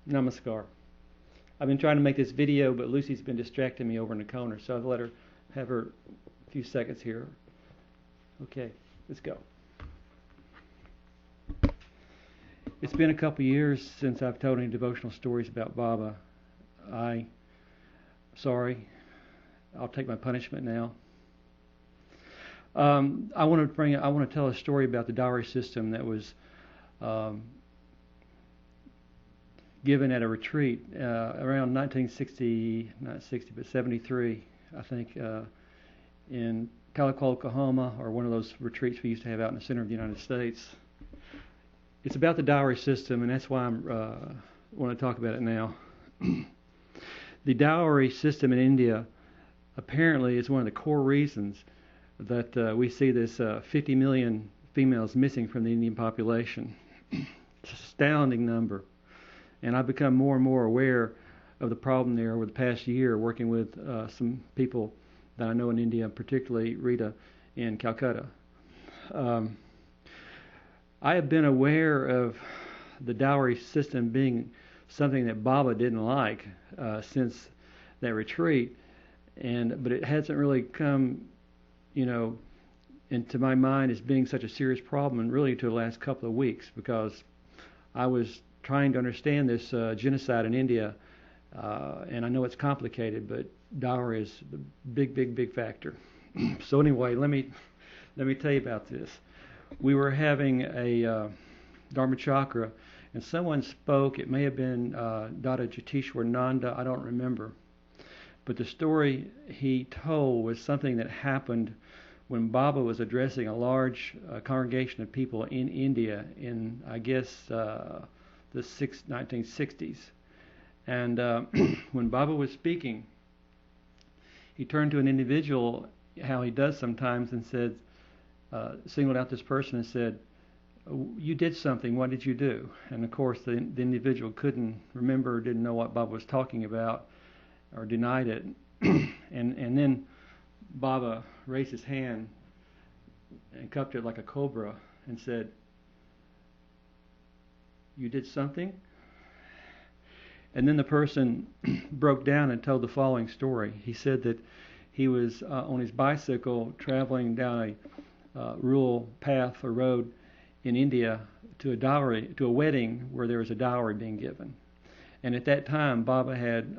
Namaskar. I've been trying to make this video, but Lucy's been distracting me over in the corner, so I've let her have her few seconds here. Okay, let's go. It's been a couple years since I've told any devotional stories about Baba. Sorry, I'll take my punishment now. I want to tell a story about the dowry system that was given at a retreat around 73, I think, in Calico, Oklahoma, or one of those retreats we used to have out in the center of the United States. It's about the dowry system, and that's why I want to talk about it now. The dowry system in India apparently is one of the core reasons that we see this 50 million females missing from the Indian population. It's an astounding number. And I've become more and more aware of the problem there over the past year, working with some people that I know in India, particularly Rita in Calcutta. I have been aware of the dowry system being something that Baba didn't like since that retreat, but it hasn't really come, into my mind as being such a serious problem, and really until the last couple of weeks, because I was trying to understand this genocide in India, and I know it's complicated, but dowry is the big factor. So anyway, let me tell you about this. We were having a Dharma Chakra, and someone spoke. It may have been Dada Nanda, I don't remember. But the story he told was something that happened when Baba was addressing a large congregation of people in India in, I guess, the 1960s. And when Baba was speaking, he turned to an individual, how he does sometimes, and said, singled out this person and said, "You did something, what did you do?" And of course the individual couldn't remember, or didn't know what Baba was talking about, or denied it. and then Baba raised his hand and cupped it like a cobra and said, "You did something?" And then the person broke down and told the following story. He said that he was on his bicycle traveling down a rural path or road in India to a wedding where there was a dowry being given. And at that time, Baba had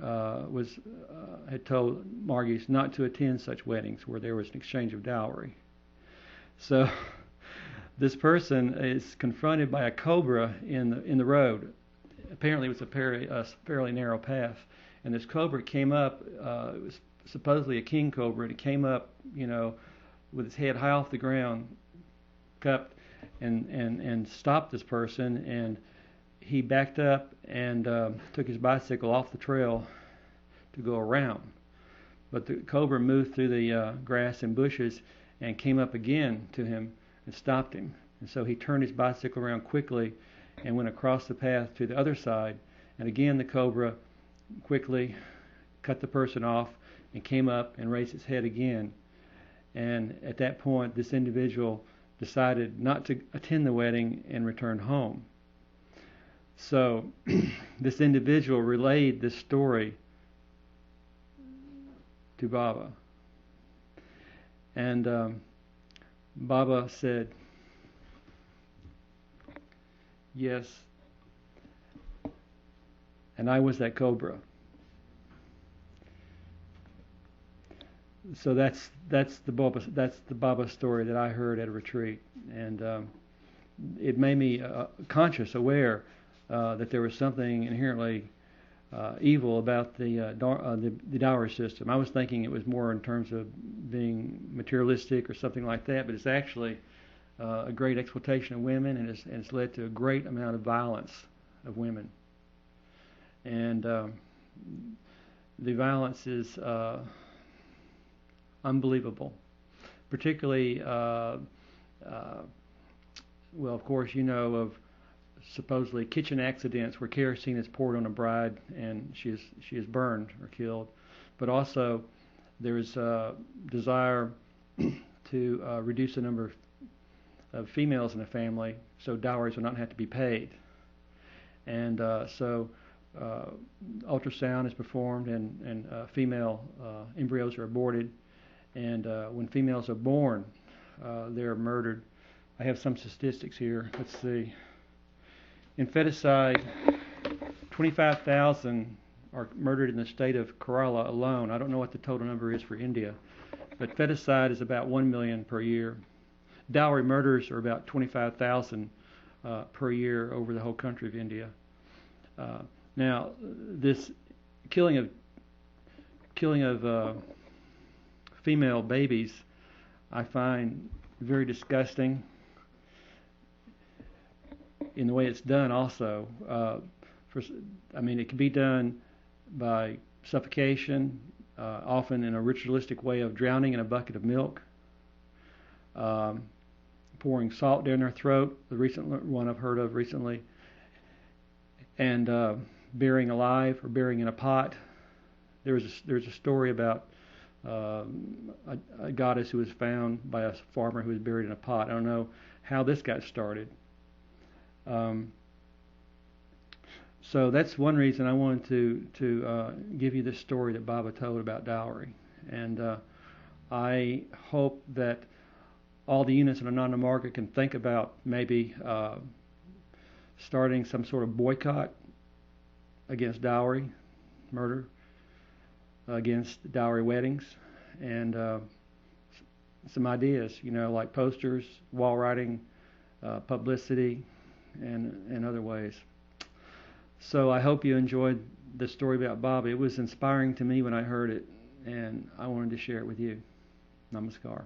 told Margis not to attend such weddings where there was an exchange of dowry. So this person is confronted by a cobra in the road. Apparently, it was a fairly narrow path, and this cobra came up. It was supposedly a king cobra, and it came up, with its head high off the ground, cupped, and stopped this person. And he backed up and took his bicycle off the trail to go around. But the cobra moved through the grass and bushes and came up again to him and stopped him. And so he turned his bicycle around quickly and went across the path to the other side. And again, the cobra quickly cut the person off and came up and raised its head again. And at that point, this individual decided not to attend the wedding and returned home. So this individual relayed this story to Baba. And Baba said, "Yes, and I was that cobra." So that's the Baba story that I heard at a retreat, and it made me aware that there was something inherently evil about the dowry system. I was thinking it was more in terms of being materialistic or something like that, but it's actually a great exploitation of women, and it's led to a great amount of violence of women. And the violence is unbelievable. Particularly, well, of course, of supposedly kitchen accidents where kerosene is poured on a bride and she is burned or killed. But also, there is a desire to reduce the number of females in a family so dowries will not have to be paid. And so ultrasound is performed, and female embryos are aborted. And when females are born, they're murdered. I have some statistics here. Let's see. Infanticide, 25,000 are murdered in the state of Kerala alone. I don't know what the total number is for India, but feticide is about 1 million per year. Dowry murders are about 25,000 per year over the whole country of India. Now, this killing of female babies, I find very disgusting in the way it's done. Also, it can be done by suffocation, often in a ritualistic way of drowning in a bucket of milk, pouring salt down their throat, the recent one I've heard of recently, and burying alive or burying in a pot. There's a story about a goddess who was found by a farmer who was buried in a pot. I don't know how this got started. So that's one reason I wanted to give you this story that Baba told about dowry. And I hope that all the units in Ananda Marga can think about maybe starting some sort of boycott against dowry murder, against dowry weddings, and some ideas, like posters, wall writing, publicity, and other ways. So I hope you enjoyed the story about Baba. It was inspiring to me when I heard it, and I wanted to share it with you. Namaskar.